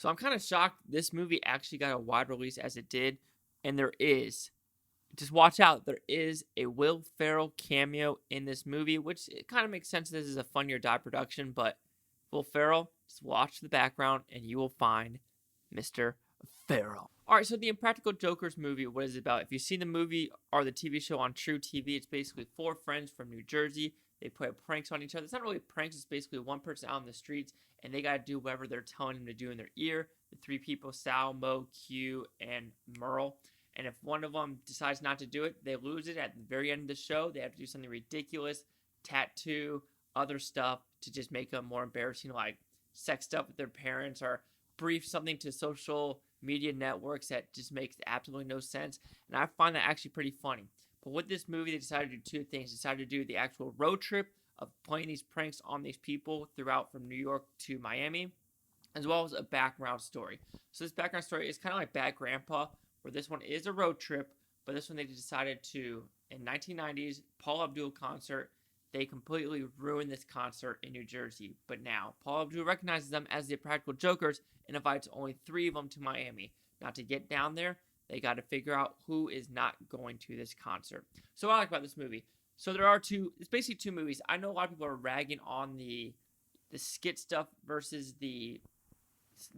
So I'm kind of shocked this movie actually got a wide release as it did. And there is, just watch out, there is a Will Ferrell cameo in this movie, which it kind of makes sense. This is a Funny or Die production, but Will Ferrell, just watch the background and you will find Mr. Ferrell. All right, so the Impractical Jokers movie, what is it about? If you've seen the movie or the TV show on True TV, it's basically 4 friends from New Jersey. They play pranks on each other. It's not really pranks. It's basically one person out on the streets, and they got to do whatever they're telling them to do in their ear. The 3 people, Sal, Mo, Q, and Merle. And if one of them decides not to do it, they lose it at the very end of the show. They have to do something ridiculous, tattoo, other stuff to just make them more embarrassing, like sex stuff with their parents or brief something to social media networks that just makes absolutely no sense. And I find that actually pretty funny. But with this movie, they decided to do 2 things. They decided to do the actual road trip of playing these pranks on these people throughout from New York to Miami, as well as a background story. So this background story is kind of like Bad Grandpa, where this one is a road trip, but this one they decided to, in 1990s, Paula Abdul concert, they completely ruined this concert in New Jersey. But now, Paula Abdul recognizes them as the Practical Jokers and invites only 3 of them to Miami. Now, to get down there, they got to figure out who is not going to this concert. So what I like about this movie, so there are 2, it's basically 2 movies. I know a lot of people are ragging on the skit stuff versus the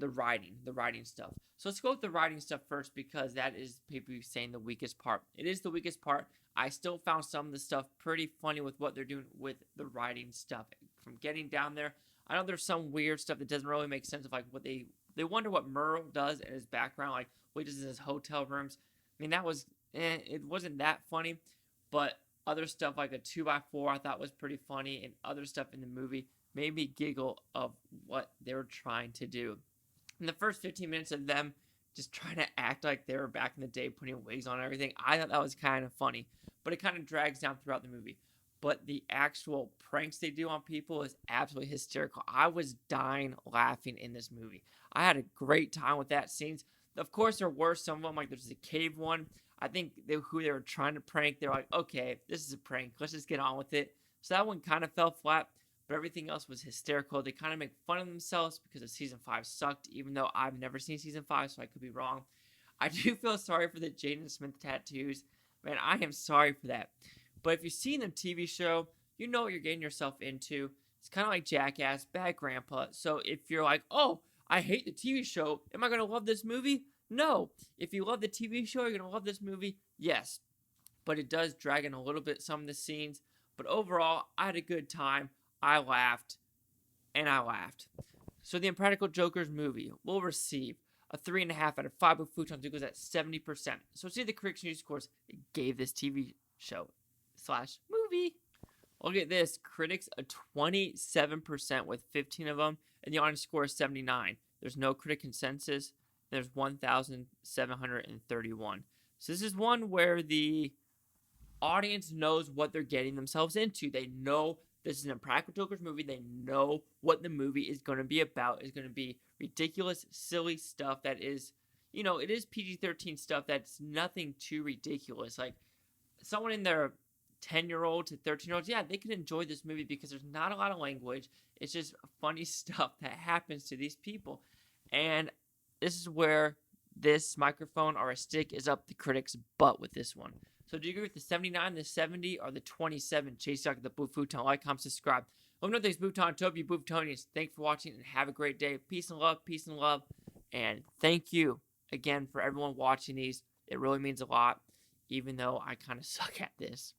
writing stuff. So let's go with the writing stuff first, because that is people saying the weakest part. It is the weakest part. I still found some of the stuff pretty funny with what they're doing with the writing stuff. From getting down there, I know there's some weird stuff that doesn't really make sense of like what they wonder what Merle does in his background, like what he does in his hotel rooms. I mean, that was it wasn't that funny, but other stuff like a 2x4 I thought was pretty funny, and other stuff in the movie made me giggle of what they were trying to do. In the first 15 minutes of them just trying to act like they were back in the day putting wigs on and everything, I thought that was kind of funny, but it kind of drags down throughout the movie. But the actual pranks they do on people is absolutely hysterical. I was dying laughing in this movie. I had a great time with that scenes. Of course, there were some of them, like there's a cave one. I think who they were trying to prank, they're like, okay, this is a prank. Let's just get on with it. So that one kind of fell flat, but everything else was hysterical. They kind of make fun of themselves because of season 5 sucked, even though I've never seen season 5, so I could be wrong. I do feel sorry for the Jaden Smith tattoos. Man, I am sorry for that. But if you've seen the TV show, you know what you're getting yourself into. It's kind of like Jackass, Bad Grandpa. So if you're like, oh, I hate the TV show, am I going to love this movie? No. If you love the TV show, you're going to love this movie? Yes. But it does drag in a little bit some of the scenes. But overall, I had a good time. I laughed. And I laughed. So the Impractical Jokers movie will receive a 3.5 out of 5 with Futon. It goes at 70%. So see the critics' news scores it gave this TV show / movie. Look at this. Critics a 27% with 15 of them. And the audience score is 79. There's no critic consensus. There's 1,731. So this is one where the audience knows what they're getting themselves into. They know this is an Impractical Jokers movie. They know what the movie is going to be about. It's going to be ridiculous, silly stuff that is, it is PG-13 stuff that's nothing too ridiculous. Like, someone in their 10-year-old to 13-year-olds, yeah, they can enjoy this movie because there's not a lot of language. It's just funny stuff that happens to these people. And this is where this microphone or a stick is up the critic's butt with this one. So do you agree with the 79, the 70, or the 27? Chase Duck, the Blue Futon. Like, comment, subscribe. Let me know things, Futon, Toby, Blue Futonians. Thanks for watching and have a great day. Peace and love, peace and love. And thank you again for everyone watching these. It really means a lot, even though I kind of suck at this.